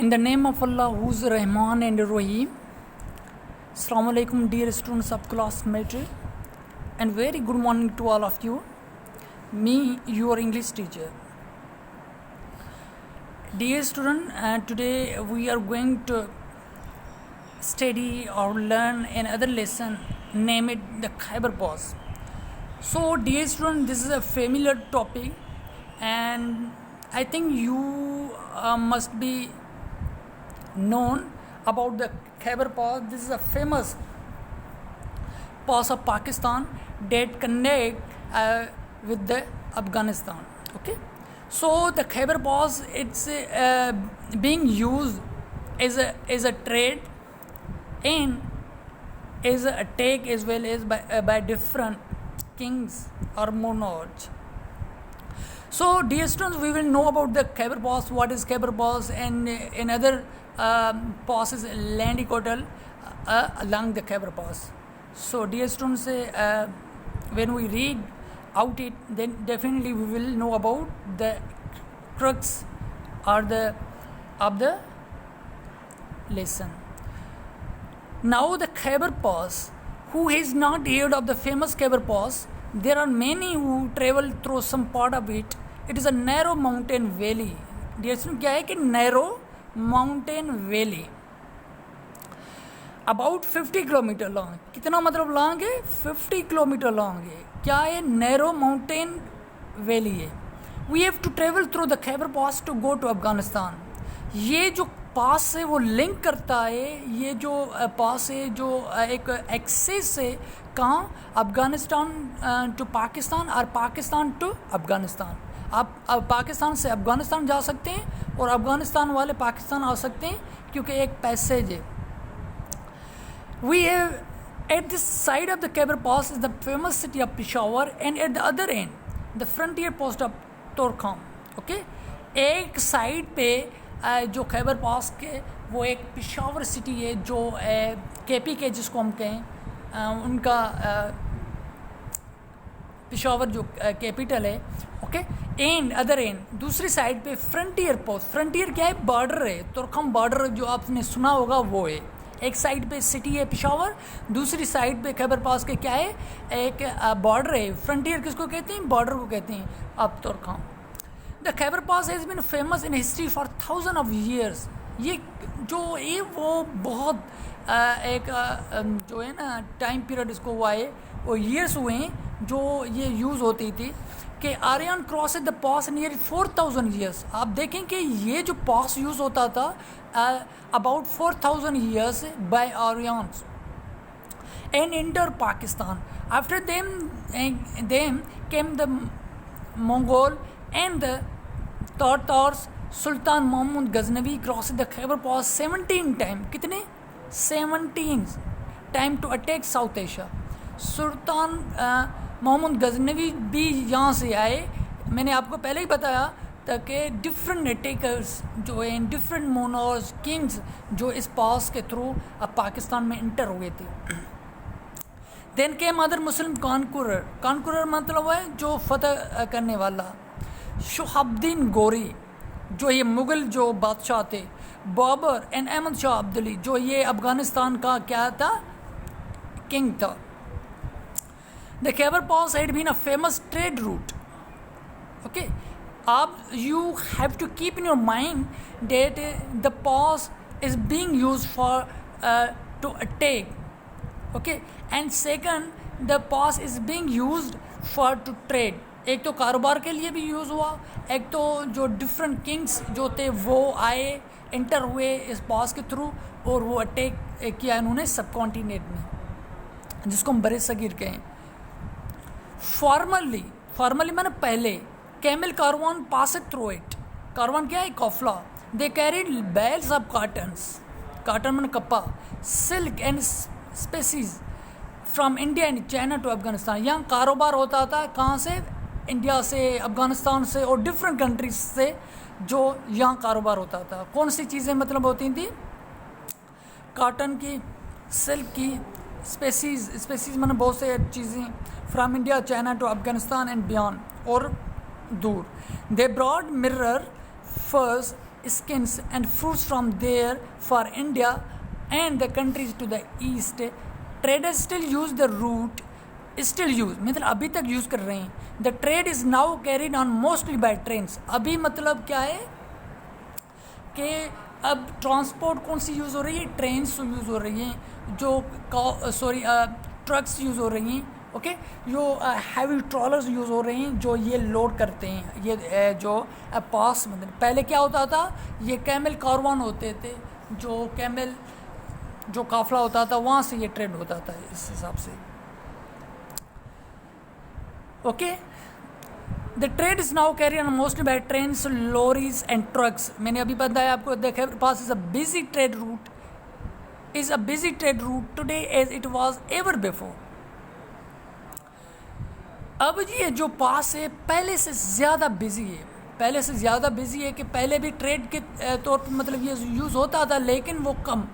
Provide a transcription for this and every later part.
In the name of Allah, who's Rahman and Rahim. Assalamu alaikum, dear students of classmate, and very good morning to all of you. Me, your English teacher. Dear student, today we are going to study or learn another lesson, name it the Khyber Pass. So, dear student, this is a familiar topic, and I think you must be known about the Khyber Pass. This is a famous pass of Pakistan that connect with the Afghanistan. Okay, so the Khyber Pass, it's being used as a trade and as a attack as well as by different kings or monarchs. So, dear students, we will know about the Khyber Pass, what is Khyber Pass, and another pass is Landi Kotal along the Khyber Pass. So, dear students, when we read out it, then definitely we will know about the crux or of the lesson. Now, the Khyber Pass, who has not heard of the famous Khyber Pass? There are many who travel through some part of it. It is a narrow mountain valley. Dear students, क्या है कि narrow mountain valley about 50 kilometre long. कितना मतलब long है? 50 kilometre long है. क्या है? Narrow mountain valley है. We have to travel through the Khyber pass to go to Afghanistan. ये जो पास है वो लिंक करता है, ये जो पास है जो एक एक्सेस है कहाँ? अफगानिस्तान टू पाकिस्तान और पाकिस्तान टू अफगानिस्तान. आप पाकिस्तान से अफगानिस्तान जा सकते हैं और अफगानिस्तान वाले पाकिस्तान आ सकते हैं क्योंकि एक पैसेज है. We have at this side of the Khyber Pass is the famous city of Peshawar, and at the other end the frontier post of Torkham. Okay, एक साइड पे जो खैबर पास के वो एक पेशावर सिटी है जो केपी के जिसको हम कहें उनका पेशावर जो कैपिटल है. ओके, एंड अदर एंड दूसरी साइड पे फ्रंटियर पोस्ट. फ्रंटियर क्या है? बॉर्डर है. तुर्कम बॉर्डर जो आपने सुना होगा वो है. एक साइड पे सिटी है पेशावर, दूसरी साइड पे खैबर पास के क्या है? एक बॉर्डर है. फ्रंटियर किसको कहते हैं? बॉर्डर को कहते हैं. अब Torkham. The Khyber pass has been famous in history for thousand of years. ये जो है वो बहुत एक जो है ना टाइम पीरियड इसको हुआ है, वो ईयर्स हुए हैं जो ये यूज़ होती थी कि Aryan cross the pass near 4000 years. आप देखें कि ये जो पास यूज़ होता था about 4000 years by Aryans and enter Pakistan. After them came the Mongol and the Tartars. Sultan Mohammad Ghaznavi cross the Khyber pass 17 time. कितने? 17 time to attack South Asia. Sultan Mohammad Ghaznavi भी यहाँ से आए. मैंने आपको पहले ही बताया ताकि डिफरेंट अटैकर्स जो हैं, डिफरेंट मोनर्स, किंग्स जो इस पास के थ्रू अब पाकिस्तान में इंटर हुए थे. देन के मदर मुस्लिम कानकुरर. कानकुरर मतलब है जो फतह करने वाला. शुहाबुद्दीन गोरी जो ये मुग़ल जो बादशाह थे. बाबर एंड अहमद शाह अब्दुली जो ये अफ़गानिस्तान का क्या था? किंग था. The Khyber Pass had been a famous trade route. Okay, you have to keep in your mind that the pass is being used for to attack. Okay, and second, the pass is being used for to trade. एक तो कारोबार के लिए भी use हुआ, एक तो जो डिफरेंट किंग्स जो थे वो आए, इंटर हुए इस पास के थ्रू और वो अटैक किया इन्होंने सब कॉन्टिनेंट में, जिसको हम बरे सगीर कहें. फॉर्मली मैंने पहले camel caravan pass through it. Caravan क्या है? काफला. They carried bales of cottons. Cotton मैंने कप्पा. Silk and species from India and China to Afghanistan. यहाँ कारोबार होता था कहाँ से? इंडिया से, अफगानिस्तान से और डिफरेंट कंट्रीज से जो यहाँ कारोबार होता था. कौन सी चीज़ें मतलब होती थी? कॉटन की, सिल्क की, स्पेसीज मैंने बहुत से चीज़ें from India, China to Afghanistan and beyond और दूर. They brought mirror furs skins and fruits from there for India and the countries to the east. Traders still use the route, still use मतलब अभी तक use कर रहे हैं. The trade is now carried on mostly by trains. अभी मतलब क्या है कि अब ट्रांसपोर्ट कौन सी यूज़ हो रही है, ट्रेन्स यूज़ हो रही हैं, जो ट्रक्स यूज़ हो रही हैं, ओके, जो हैवी ट्रॉलर्स यूज़ हो रहे हैं जो ये लोड करते हैं. ये जो पास मतलब पहले क्या होता था, ये कैमल कारवान होते थे, जो कैमल जो काफ़िला होता था वहाँ से ये ट्रेड होता था इस हिसाब से. Okay, the trade is now carry on mostly by trains, lorries and trucks. मैंने अभी बताया आपको, the Khyber pass is a busy trade route today as it was ever before. अब ये जो पास है पहले से ज़्यादा बिजी है, कि पहले भी ट्रेड के तौर पर मतलब ये यूज़ होता था लेकिन वो कम,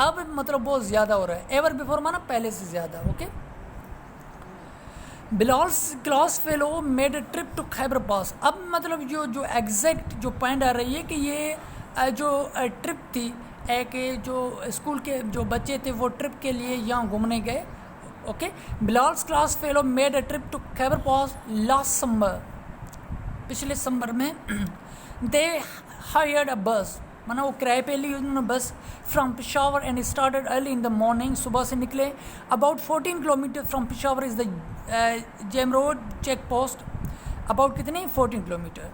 अब मतलब बहुत ज़्यादा हो रहा है. एवर बिफोर माना पहले से ज़्यादा. Okay, Bilal's class fellow made a trip to Khyber pass. अब मतलब जो एग्जैक्ट जो पॉइंट आ रही है कि ये जो ट्रिप थी कि जो स्कूल के जो बच्चे थे वो ट्रिप के लिए यहाँ घूमने गए. Okay, Bilal's class fellow made a trip to Khyber pass last summer, पिछले समर में. दे हायर्ड अ बस, माना वो किराए पे ली उन्होंने bus, from Peshawar and started early in the morning. सुबह से निकले. About 14 kilometre from Peshawar is the Jamrud check post. About कितने, 14 किलोमीटर.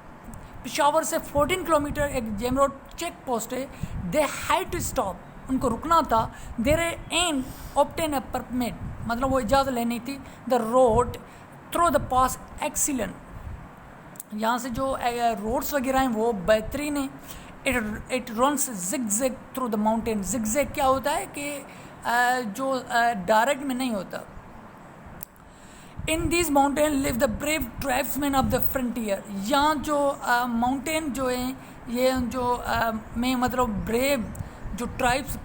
पेशावर से 14 किलोमीटर एक जेम रोड चेक पोस्ट है. दे हैड टू स्टॉप, उनको रुकना था. There and obtain a permit, मतलब वो इजाज़त लेनी थी. The road through the pass excellent, यहाँ से जो रोड्स वगैरह हैं वो बेहतरीन है. It runs zig through the mountain. Zig क्या होता है कि जो डायरेक्ट में नहीं होता. In this mountain live the brave tribesman of the frontier. यहाँ जो माउंटेन जो है ये जो में मतलब ब्रेव जो ट्राइब्स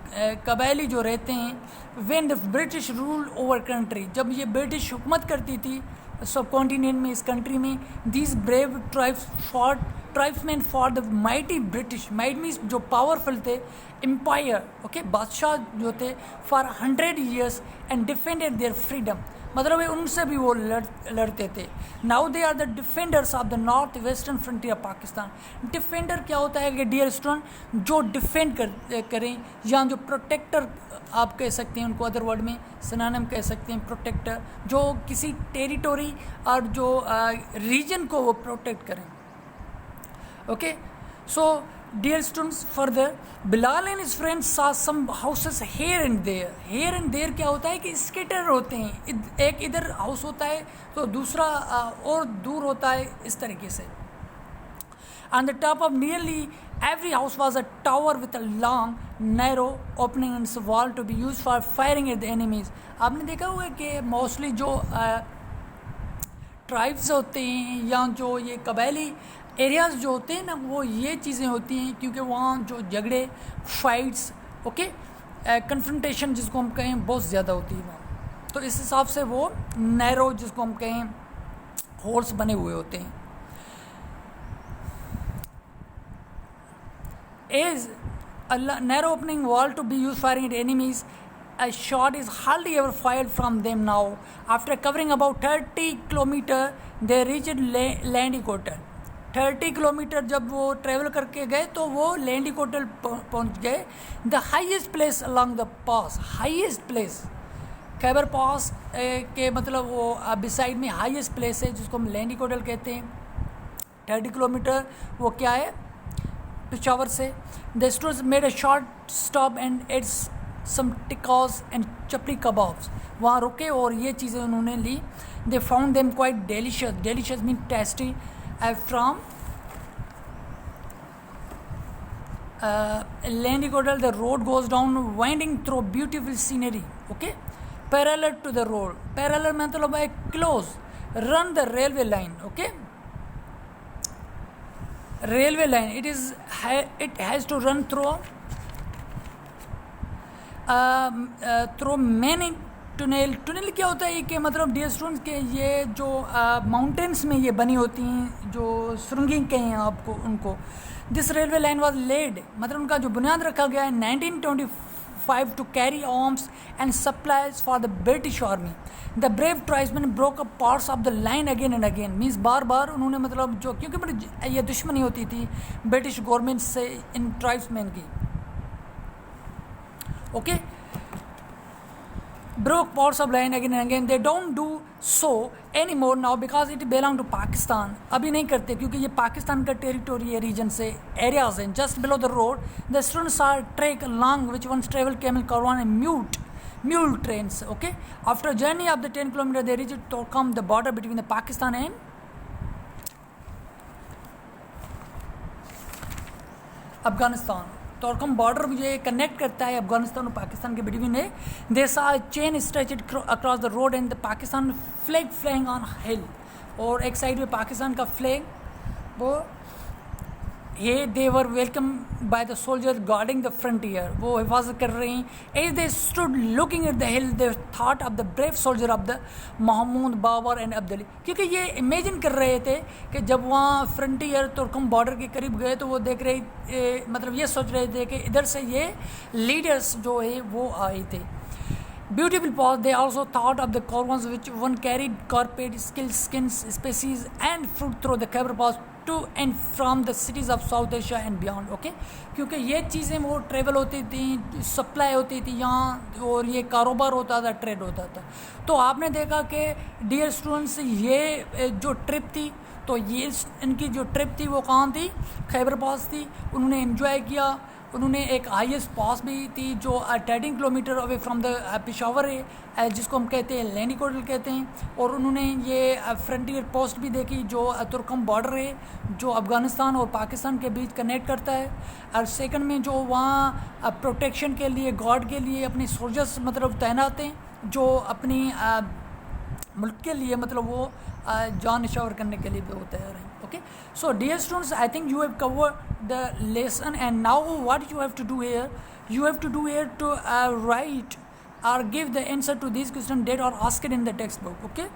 कबायली जो रहते हैं. When the British rule over country, जब ये ब्रिटिश हुकूमत करती थी सब कॉन्टिनेंट में, इस कंट्री में, these brave tribesman for the mighty British, might means जो पावरफुल थे, एम्पायर, ओके, बादशाह जो थे, for 100 years and defended their freedom, मतलब उनसे भी वो लड़ते थे. Now they are the defenders of the north western frontier Pakistan. Defender क्या होता है कि डियर स्टूडेंट, जो डिफेंड करें, या जो प्रोटेक्टर आप कह सकते हैं उनको, अदर वर्ड में सिनोनिम कह सकते हैं प्रोटेक्टर, जो किसी टेरिटोरी और जो रीजन को वो प्रोटेक्ट करें. Okay, so dear students, further Bilal and his friends saw some houses here and there क्या होता है कि स्केटर होते हैं, एक इधर हाउस होता है तो दूसरा और दूर होता है, इस तरीके से. On the top of nearly every house was a tower with a long narrow opening in its wall to be used for firing at the enemies. आपने देखा होगा कि मोस्टली जो ट्राइब्स होते हैं या जो ये कबायली एरियाज़ जो होते हैं ना, वो ये चीज़ें होती हैं क्योंकि वहाँ जो झगड़े, फाइट्स, ओके, कन्फ्रंटेशन जिसको हम कहें बहुत ज़्यादा होती है वहाँ. तो इस हिसाब से वो नैरो जिसको हम कहें होल्स बने हुए होते हैं. As a narrow opening wall to be used firing at enemies. A shot is hardly ever fired from them now. After covering about 30 kilometer, they reached Landicotel. 30 kilometre जब वो ट्रेवल करके गए तो वो लैंडिकोटल पहुंच गए. The highest place along the pass, highest place Khyber pass के मतलब वो बिसाइड में हाईएस्ट प्लेस है जिसको हम लैंडिकोटल कहते हैं. 30 किलोमीटर वो क्या है पेशावर से. The students made a short stop and eats some tikkas and chapli kebabs. वहाँ रुके और ये चीज़ें उन्होंने ली. They found them quite delicious mean tasty. From Landicotel, the road goes down, winding through beautiful scenery. Okay, parallel to the road. Parallel मतलब है close. Run the railway line. Okay, railway line. It has to run through many tunnel क्या होता है कि मतलब dear students के ये जो माउंटेन्स में ये बनी होती हैं, जो सुरंगें कहे हैं आपको उनको। This railway line was laid, मतलब उनका जो बुनियाद रखा गया है 1925 to carry arms and supplies for the British army. The brave tribesman broke up parts of the line again and again, means बार बार उन्होंने मतलब जो, क्योंकि ये दुश्मनी होती थी ब्रिटिश गवर्नमेंट से इन ट्राइब्समैन की। Okay, broke parts of line again and again. They don't do so anymore now because it belong to Pakistan. अभी नहीं करते क्योंकि ये पाकिस्तान का टेरिटोरी है, रीजन से एरियाज हैं. Just below the road, the students are trek along which once travel camel caravan and mule trains. Okay, after a journey of the 10 kilometers, they reach Torkham, the border between the Pakistan and Afghanistan. Torkham border ये connect करता है अफगानिस्तान और पाकिस्तान के between है. They saw chain stretched across the road and the Pakistan flag flying on hill, और एक side में पाकिस्तान का फ्लैग वो ये they were welcome by the soldier guarding the frontier, वो हिफाजत कर रहे हैं. As they stood looking at the hill they thought of the brave soldier of the Mahmud Babur and Abdali, क्योंकि ये इमेजिन कर रहे थे कि जब वहाँ फ्रंटियर तुर्कम बॉर्डर के करीब गए तो वो देख रहे मतलब ये सोच रहे थे कि इधर से ये लीडर्स जो है वो आए थे. Beautiful pause. They also thought of the caravans which one carried carpet, skins, species and fruit through the Khyber Pass to and from the cities of South Asia and beyond. Okay, क्योंकि ये चीज़ें वो travel होती थी, supply होती थी यहाँ, और ये कारोबार होता था, ट्रेड होता था. तो आपने देखा कि डियर स्टूडेंट्स ये जो ट्रिप थी, तो ये इनकी जो ट्रिप थी वो कहाँ थी, खैबर पास थी. उन्होंने एंजॉय किया. उन्होंने एक हाईएस्ट पास भी थी जो 13 kilometre away from the Peshawar है, जिसको हम कहते हैं लैंडी कोडल कहते हैं. और उन्होंने ये फ्रंटियर पोस्ट भी देखी जो तुर्कम बॉर्डर है जो अफ़गानिस्तान और पाकिस्तान के बीच कनेक्ट करता है. और सेकंड में जो वहाँ प्रोटेक्शन के लिए, गार्ड के लिए अपने सोल्जर्स मतलब तैनात हैं जो अपनी मुल्क के लिए मतलब वो जान निछावर करने के लिए भी वो तैयार हैं. Okay, so dear students, I think you have covered the lesson, and now what you have to do here, you have to do here to write or give the answer to these questions that are asked in the textbook. Okay,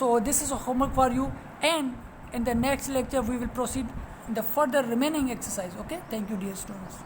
so this is a homework for you, and in the next lecture we will proceed the further remaining exercise. Okay, thank you dear students.